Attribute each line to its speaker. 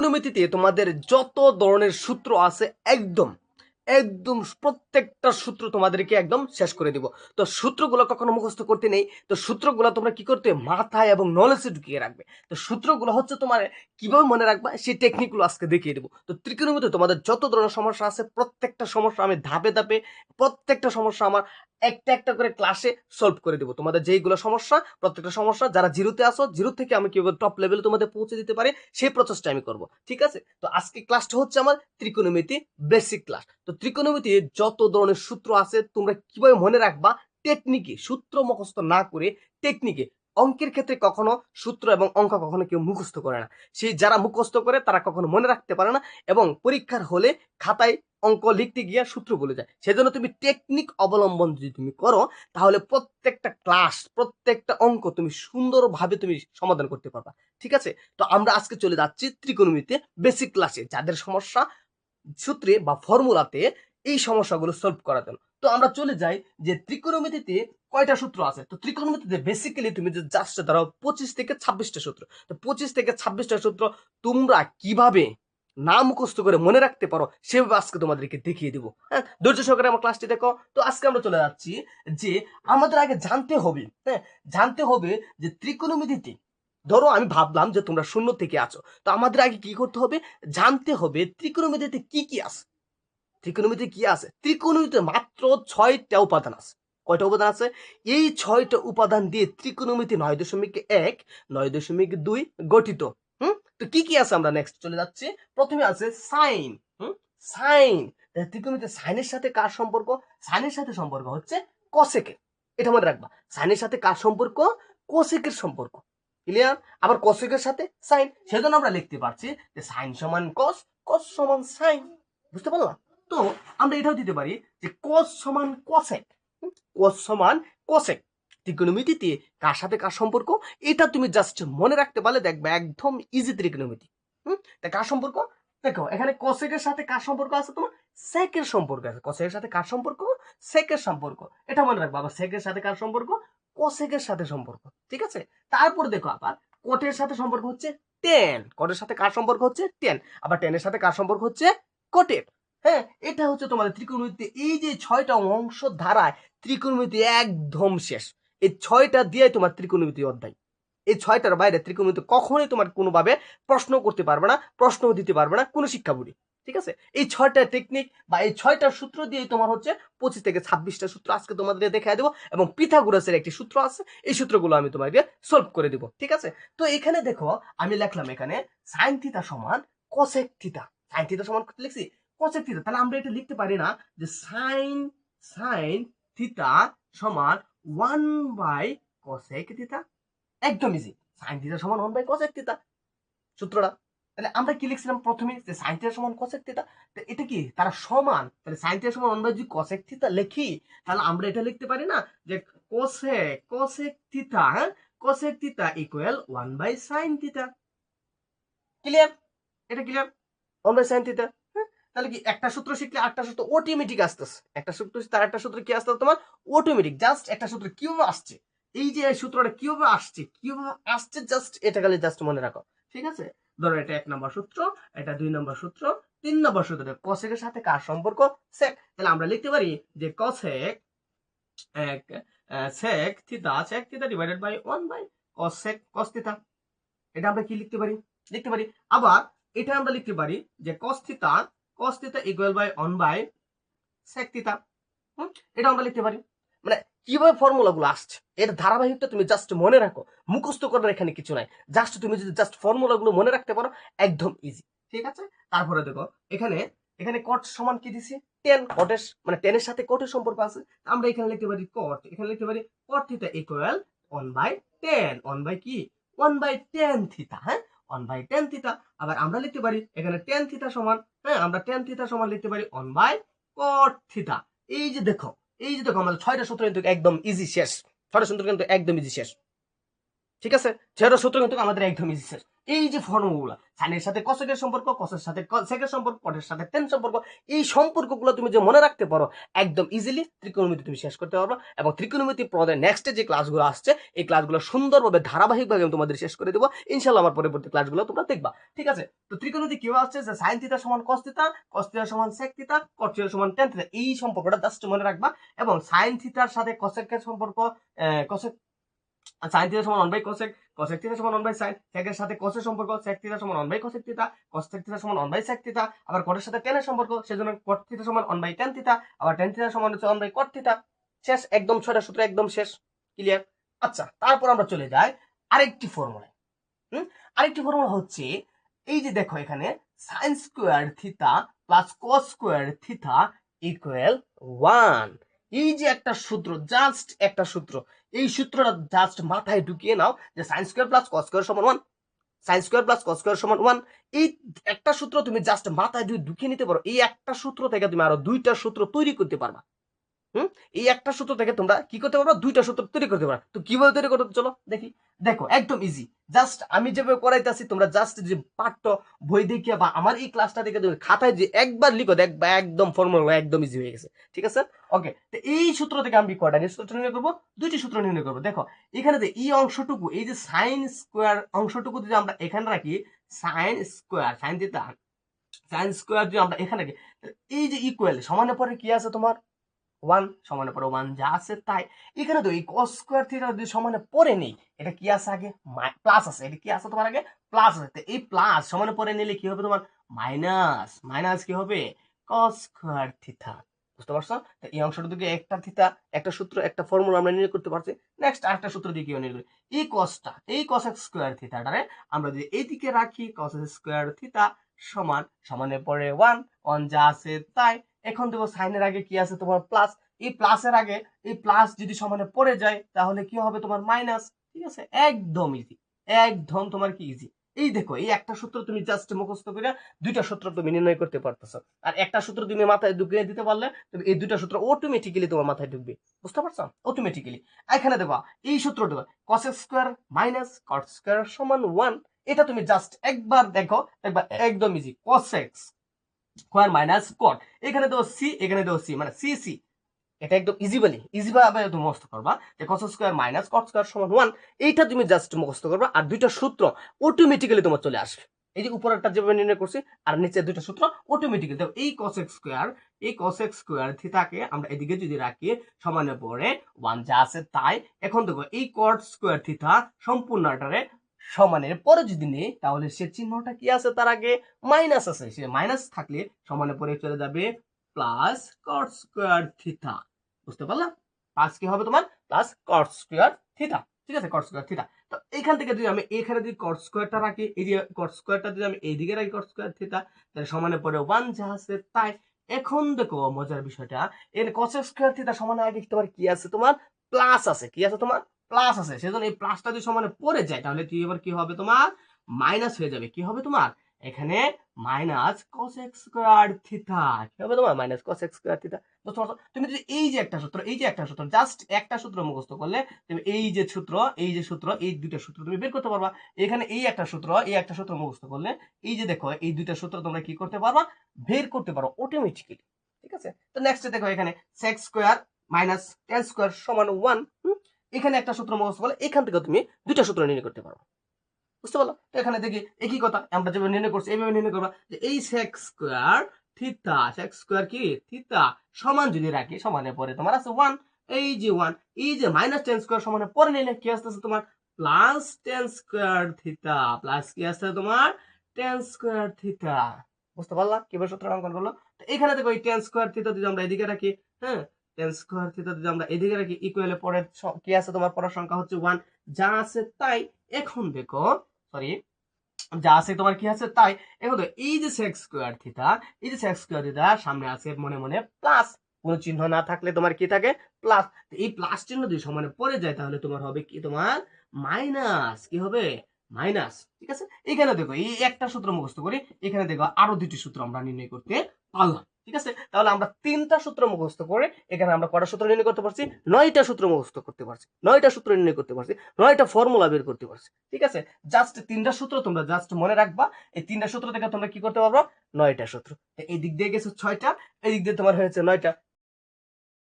Speaker 1: ত্রিকোণমিতিতে তোমাদের যত ধরনের সূত্র আছে একদম একদম প্রত্যেকটা সূত্র তোমাদেরকে একদম শেষ করে দিব। তো সূত্রগুলো কখনো মুখস্থ করতে নেই, তো সূত্রগুলো তোমরা কি করতে মাথায় এবং নলেজে ঢুকিয়ে রাখবে। তো সূত্রগুলো হচ্ছে তোমার কিভাবে মনে রাখবা সেই টেকনিকগুলো আজকে দেখিয়ে দেবো। তো ত্রিকোণমিতিতে তোমাদের যত ধরনের সমস্যা আছে প্রত্যেকটা সমস্যা আমি ধাপে ধাপে প্রত্যেকটা সমস্যা আমার একটা একটা করে ক্লাসে সলভ করে দেবো। তোমাদের যেইগুলো সমস্যা প্রত্যেকটা সমস্যা যারা জিরোতে আসো জিরো থেকে আমি কিভাবে টপ লেভেলে তোমাদের পৌঁছে দিতে পারি সেই প্রচেষ্টা আমি করব। ঠিক আছে, তো আজকে ক্লাসটা হচ্ছে আমার ত্রিকোণমিতি বেসিক ক্লাস। তো ত্রিকোণমিতি যত ধরনের সূত্র আছে তোমরা কিভাবে মনে রাখবা টেকনিকে, সূত্র মুখস্থ না করে টেকনিকে। অঙ্কের ক্ষেত্রে কখনো সূত্র এবং অঙ্ক কখনো কেউ মুখস্থ করে না, সেই যারা মুখস্থ করে তারা কখনো মনে রাখতে পারে না এবং পরীক্ষার হলে খাতায় অঙ্ক লিখতে গিয়ে সূত্র বলে যায়। সেজন্য তুমি টেকনিক অবলম্বন যদি তুমি করো তাহলে প্রত্যেকটা ক্লাস প্রত্যেকটা অঙ্ক তুমি সুন্দরভাবে তুমি সমাধান করতে পারবা। ঠিক আছে, তো আমরা আজকে চলে যাচ্ছি ত্রিকোণমিতিতে বেসিক ক্লাসে, যাদের সমস্যা সূত্রে বা ফর্মুলাতে এই সমস্যাগুলো সলভ করার জন্য। তো আমরা চলে যাই যে ত্রিকোণমিতিতে কয়টা সূত্র আছে। তো ত্রিকোণমিতিতে বেসিক্যালি তুমি যে জাস্ট ধরো 25 থেকে 26টা সূত্র। তো 25 থেকে 26টা সূত্র তোমরা কিভাবে না মুখস্থ করে মনে রাখতে পারো সেভাবে আজকে তোমাদেরকে দেখিয়ে দিব। হ্যাঁ, ধৈর্য সহকারে আমার ক্লাসটি দেখো। তো আজকে আমরা চলে যাচ্ছি যে আমাদের আগে জানতে হবে, হ্যাঁ জানতে হবে যে ত্রিকোণমিতিতে ধরো আমি ভাবলাম যে তোমরা শূন্য থেকে আছো, তো আমাদের আগে কি করতে হবে, জানতে হবে ত্রিকোণমিতিতে কি কি আছে। ত্রিকোণমিতি কি আছে, ত্রিকোণমিতিতে মাত্র 6টা উপাদান আছে। কয়টা উপাদান আছে, এই 6টা উপাদান দিয়ে ত্রিকোণমিতি 9.1 9.2 গঠিত। তো কি কি আছে আমরা নেক্সট চলে যাচ্ছি। প্রথমে আছে সাইন। সাইন, ত্রিকোণমিতি সাইনের সাথে কার সম্পর্ক, সাইনের সাথে সম্পর্ক হচ্ছে কসেকের। এটা মনে রাখবা, সাইনের সাথে কার সম্পর্ক, কোসেকের সম্পর্ক। ক্লিয়ার, আবার কোসেকের সাথে সাইন, সেজন্য আমরা লিখতে পারছি যে সাইন সমান কস, কস সমান সাইন। বুঝতে পারলাম, তো আমরা এটাও দিতে পারি যে কস সমান কসেক, কস সমান কোসেক। ত্রিকোণমিতিতে কার সাথে কার সম্পর্ক এটা তুমি জাস্ট মনে রাখতে পারলে দেখবে একদম ইজি ত্রিকোণমিতি। তা কার সম্পর্ক, দেখো এখানে কোসেকের সাথে কার সম্পর্ক আছে, তোমার সেকের সম্পর্ক আছে। কোসেকের সাথে কার সম্পর্ক, সেকের সম্পর্ক, এটা মনে রাখবা। আবার সেকের সাথে কার সম্পর্ক, কোসেকের সাথে সম্পর্ক। ঠিক আছে, তারপর দেখো আবার কোটের সাথে সম্পর্ক হচ্ছে টেন, কোটের সাথে কার সম্পর্ক হচ্ছে টেন, আবার টেনের সাথে কার সম্পর্ক হচ্ছে কোটের। হ্যাঁ, এটা হচ্ছে তোমাদের ত্রিকোণমিতি। এই যে 6টা অংশ ধারায় ত্রিকোণমিতি একদম শেষ। এই 6টা দিয়ে তোমার ত্রিকোণমিতি অধ্যায়। এই 6টার বাইরে ত্রিকোণমিতি কখনোই তোমার কোনোভাবে প্রশ্ন করতে পারবে না, প্রশ্ন দিতে পারবে না কোনো শিক্ষা বোর্ডে। ঠিক আছে, এই 6টা টেকনিক বা এই 6টা সূত্র দিয়ে তোমার হচ্ছে 25 থেকে 26টা সূত্র আজকে তোমাদের দেখাই দেবো, এবং পিথাগোরাসের একটি সূত্র আছে, এই সূত্রগুলো আমি তোমাকে সলভ করে দিব। ঠিক আছে, তো এখানে দেখো আমি লিখলাম এখানে সাইন থিটা সমান কোসেক থিটা। সাইন থিটা সমান লিখছি কোসেক থিটা, তাহলে আমরা এটা লিখতে পারি না যে সাইন সাইন থিটা সমান 1 বাই কোসেক থিটা। একদম ইজি, সাইন থিটা সমান 1 বাই কোসেক থিটা সূত্রটা। তাহলে আমরা কি লিখছিলাম প্রথমে, যে সাইন থিটা সমান কোসেক থিটা। তো এটা কি তারা সমান, তাহলে সাইন থিটা সমান 1 বাই যদি কোসেক থিটা লিখি তাহলে আমরা এটা লিখতে পারি না যে কোসেক কোসেক থিটা, হ্যাঁ cosec theta equal 1 by sine theta. Clear, এটা ক্লিয়ার, 1 বাই সাইন থিটা। তাহলে কি একটা সূত্র শিখলে আরেকটা সূত্র অটোমেটিক আসতেছে, একটা সূত্র তার একটা সূত্র কি আসতেছে তোমার অটোমেটিক। জাস্ট একটা সূত্র কিভাবে আসছে, এই যে সূত্রটা কিভাবে আসছে, কিভাবে আসছে জাস্ট এটা খালি জাস্ট মনে রাখো। ঠিক আছে, ধরো এটা 1 নম্বর সূত্র, এটা 2 নম্বর সূত্র, 3 নম্বর সূত্র। কোসেকের সাথে কার সম্পর্ক, সেক। তাহলে আমরা লিখতে পারি যে কোসেক এক sec theta, sec theta divided by 1 by cosec cos theta. এটা আমরা কি লিখতে পারি, লিখতে পারি। আবার এটা আমরা লিখতে পারি যে cos theta equal by 1 by sec theta. এটা আমরা লিখতে পারি। মানে কিভাবে ফর্মুলা গুলো আসছে এর ধারাবাহিকটা তুমি জাস্ট মনে রাখো, মুখস্থ করার এখানে কিছু নাই। জাস্ট তুমি যদি জাস্ট ফর্মুলা গুলো মনে রাখতে পারো একদম ইজি। ঠিক আছে, তারপরে দেখো এখানে এখানে cot সমান কি দিছি 10, কটের মানে 10 এর সাথে কোটের সম্পর্ক আছে। আমরা এখানে লিখতে পারি cot, এখানে লিখতে পারি cot theta equal 1 by 10, 1 by কি 1 বাই 10 থিটা। হ্যাঁ, 1 বাই 10 থিটা। আবার আমরা লিখতে পারি এখানে 10 থিটা সমান, হ্যাঁ আমরা 10 থিটা সমান লিখতে পারি 1 বাই cot থিটা। এই যে দেখো, এই যে দেখো আমাদের 6টা সূত্র কিন্তু একদম ইজি শেষ, 6টা সূত্র কিন্তু একদম ইজি শেষ। ঠিক আছে, 6টা সূত্র কিন্তু আমাদের একদম ইজি শেষ। এই যে ফর্মুলা সাইনের সাথে কসেকের সম্পর্ক, কসের সাথে সেকের সম্পর্ক, কটের সাথে টেন সম্পর্ক, এই সম্পর্কগুলো তুমি যে মনে রাখতে পারো একদম ইজিলি ত্রিকোণমিতি তুমি শেষ করতে পারবে। এবং ত্রিকোণমিতি পদের নেক্সটে যে ক্লাসগুলো আসছে এই ক্লাসগুলো সুন্দরভাবে ধারাবাহিকভাবে আমি তোমাদের শেষ করে দেবো ইনশাল্লাহ। আমার পরবর্তী ক্লাসগুলো তোমরা দেখবা, ঠিক আছে? তো ত্রিকোণমিতি কিভাবে আসছে যে সাইন থিটা সমান কস থিটা, কস থিটা সমান সেক থিটা, কট থিটা সমান টেন থিটা, এই সম্পর্কটা জাস্ট মনে রাখবা। এবং সাইন থিটার সাথে কসেকের সম্পর্ক, কসেক সাইন থিটা সমান 1 বাই কোসেক, কোসেক থিটা সমান 1 বাই সাইন, সেকের সাথে কোসের সম্পর্ক, সেক থিটা সমান 1 by cosec theta, cosec theta সমান 1 বাই সেক থিটা, আবার কোটের সাথে টেনের সম্পর্ক, সেজন্য কোট থিটা সমান 1 বাই টেন থিটা, আবার টেন থিটা সমান হচ্ছে 1 বাই কোট থিটা। শেষ, একদম 6টা সূত্র একদম শেষ, ক্লিয়ার? আচ্ছা, তারপর আমরা চলে যাই আরেকটি ফর্মুলায়। আরেকটি ফর্মুলা হচ্ছে এই যে দেখো এখানে sine square theta plus cos square theta equal 1। এই যে একটা সূত্র, জাস্ট একটা সূত্র, এই সূত্রটা জাস্ট মাথায় ঢুকিয়ে নাও যে sine square plus cos square সমান 1, sine square plus cos square সমান 1। এই একটা সূত্র তুমি জাস্ট মাথায় ঢুকিয়ে নিতে পারো। এই একটা সূত্র থেকে তুমি আরো 2টা সূত্র তৈরি করতে পারবা। এই একটা সূত্র থেকে তোমরা কি করতে পারবা? 2টা সূত্র তৈরি করতে পারবা। তো কিভাবে তৈরি করতে, চলো দেখি। দেখো একদম ইজি, জাস্ট আমি যেভাবে করাইতেছি তোমরা জাস্ট যে পাঠ্য বই দেখিয়া বা আমার এই ক্লাসটা দেখে তুমি খাতায় যে একবার লিখো, দেখবা একদম ফর্মুলা একদম ইজি হয়ে গেছে, ঠিক আছে? ওকে, তো এই সূত্র থেকে আমি কয়টা সূত্র নির্ণয় করবো? 2টি সূত্র নির্ণয় করবো। দেখো এখানে যে এই অংশটুকু, এই যে সাইন স্কোয়ার অংশটুকু যদি আমরা এখানে রাখি, sine square sine theta sine square যদি আমরা এখানে রাখি, এই যে ইকুয়াল সমানের পরে কি আছে তোমার 1, সমানের পরে 1 যা আছে তাই। এখানে তো এই cos স্কয়ার থিটা যদি সমানের পরে নেই, এটা কি আছে আগে? প্লাস আছে। এটা কি আছে তোমার আগে? প্লাস আছে। তো এই প্লাস সমানের পরে নিলে কি হবে তোমার? মাইনাস। মাইনাস কি হবে? cos square theta. বুঝতে পারছো? তো এই অংশটা থেকে একটা থিটা, একটা সূত্র, একটা ফর্মুলা আমরা নির্ণয় করতে পারছি। নেক্সট আরেকটা সূত্র দিয়ে কি নির্ণয় করি? এই cosটা, এই cos স্কয়ার থিটাটারে আমরা যদি এইদিকে রাখি, cos স্কয়ার থিটা সমান, সমানের পরে 1, 1 যা আছে তাই। এখন দেখো সাইনের আগে কি আছে তোমার? প্লাস। এই প্লাসের আগে এই প্লাস যদি সমানে পড়ে যায় তাহলে কি হবে তোমার? মাইনাস। ঠিক আছে, একদম ইজি, একদম তোমার কি ইজি। এই দেখো এই একটা সূত্র তুমি জাস্ট মুখস্থ করে 2টা সূত্র তুমি নির্ণয় করতে পারতেছো। আর একটা সূত্র তুমি মাথায় ঢুকিয়ে দিতে পারলে তুমি এই 2টা সূত্র অটোমেটিক্যালি তোমার মাথায় ঢুকবে। বুঝতে পারছো? অটোমেটিক্যালি। এখানে দেখো এই সূত্রটা cos square minus cot square সমান 1। এটা তুমি জাস্ট একবার দেখো, একবার একদম ইজি। cos স্কয়ার মাইনাস কট, এখানে দেবো সি, এখানে দেবো সি, মানে সি সি। এটা একদম ইজি ভাবে তুমি মুখস্থ করবা যে cos square minus cot square সমান 1। এইটা তুমি জাস্ট মুখস্থ করবা আর 2টা সূত্র অটোমেটিক্যালি তোমার চলে আসবে। এই যে উপরেরটা যেভাবে নির্ণয় করছি আর নিচে 2টা সূত্র অটোমেটিক্যালি। দেখো এই cos স্কয়ার, এই cos স্কয়ার থিটাকে আমরা এদিকে যদি রাখি সমানের পরে 1 যা আছে তাই। এখন দেখো এই cot স্কয়ার থিটা সম্পূর্ণটারে সমানের পরে যদি নেই তাহলে সে চিহ্নটা কি আছে? তার আগে মাইনাস আছে। সে মাইনাস থাকলে সমানের পরে চলে যাবে প্লাস cot স্কয়ার থিটা। বুঝতে পারলাম? প্লাস কি হবে তোমার? Plus cot square theta. ঠিক আছে, cot স্কয়ার থিটা। তো এখান থেকে যদি আমি এখানে যদি cot স্কয়ারটা রাখি, এই যে cot স্কয়ারটা যদি আমি এইদিকে রাখি cot স্কয়ার থিটা, তাহলে সমানের পরে 1 যা আছে তাই। এখন দেখো মজার বিষয়টা, এর cos স্কয়ার থিটা সমানের আগে তোমার কি আছে? তোমার প্লাস আছে। কি আছে তোমার? প্লাস আছে। সেজন্য এই প্লাসটা যদি সমানে পড়ে যায় তাহলে কি এবার কি হবে তোমার? মাইনাস হয়ে যাবে। কি হবে তোমার? এখানে মাইনাস cos স্কয়ার থিটা। কি হবে তোমার? Minus cos square theta. বুঝতে পারছো? তুমি যদি এই যে একটা সূত্র, এই যে একটা সূত্র, জাস্ট একটা সূত্র মুখস্থ করলে তুমি এই যে সূত্র, এই যে সূত্র, এই 2টা সূত্র তুমি বের করতে পারবা। এখানে এই একটা সূত্র, এই একটা সূত্র মুখস্থ করলে এই যে দেখো এই 2টা সূত্র তোমরা কি করতে পারবা? বের করতে পারো অটোমেটিক্যালি। ঠিক আছে, তো নেক্সট দেখো এখানে sec square minus tan square সমান 1। এখানে একটা সূত্র মুখস্থ করলে এখান থেকে তুমি 2টা সূত্র নির্ণয় করতে পারো। বুঝতে পারলো? তো এখানে দেখি একই কথা আমরা যেভাবে নির্ণয় করছি এইভাবে নির্ণয় করবা যে এই sec square theta, sec square কি থিটা সমান যদি রাখি, সমানের পরে তোমার আছে 1। এই যে 1, এই যে মাইনাস tan স্কয়ার সমানের পরে নিলে কি আসতেছে তোমার? Plus tan square theta. Plus কি আসছে তোমার? tan square theta. বুঝতে পারলা কিভাবে সূত্র অঙ্কন করলো? তো এখানে দেখো এই tan স্কয়ার থিটা যদি আমরা এদিকে রাখি, হ্যাঁ, tan স্কয়ার থিটা যদি আমরা এদিকে রাখি, ইকুয়ালে পরের কি আছে তোমার? পরের সংখ্যা হচ্ছে 1 যা আছে তাই। এখন দেখো, সরি, যা আছে তোমার কি আছে তাই। এখন তো এই যে sec স্কয়ার থিটা, এই যে sec স্কয়ার থিটা সামনে আছে মনে মনে প্লাস, কোনো চিহ্ন না থাকলে তোমার কি থাকে? প্লাস। এই প্লাস চিহ্ন যদি সমানে পড়ে যায় তাহলে তোমার হবে কি? তোমার মাইনাস। কি হবে? মাইনাস। ঠিক আছে, এখানে দেখো এই একটা সূত্র মুখস্থ করি, এখানে দেখো আরো 2টি সূত্র আমরা নির্ণয় করতে পারলাম। ঠিক আছে, তাহলে আমরা 3টা সূত্র মুখস্থ করে এখানে আমরা কটা সূত্র নির্ণয় করতে পারছি? 9টা সূত্র মুখস্থ করতে পারছি, 9টা সূত্র নির্ণয় করতে পারছি, 9টা ফর্মুলা বের করতে পারছি। ঠিক আছে, জাস্ট 3টা সূত্র তোমরা জাস্ট মনে রাখবা, এই 3টা সূত্র থেকে তোমরা কি করতে পারবা? 9টা সূত্র। এই দিক দিয়ে গেছে 6টা, এই দিক দিয়ে তোমার হয়েছে 9টা।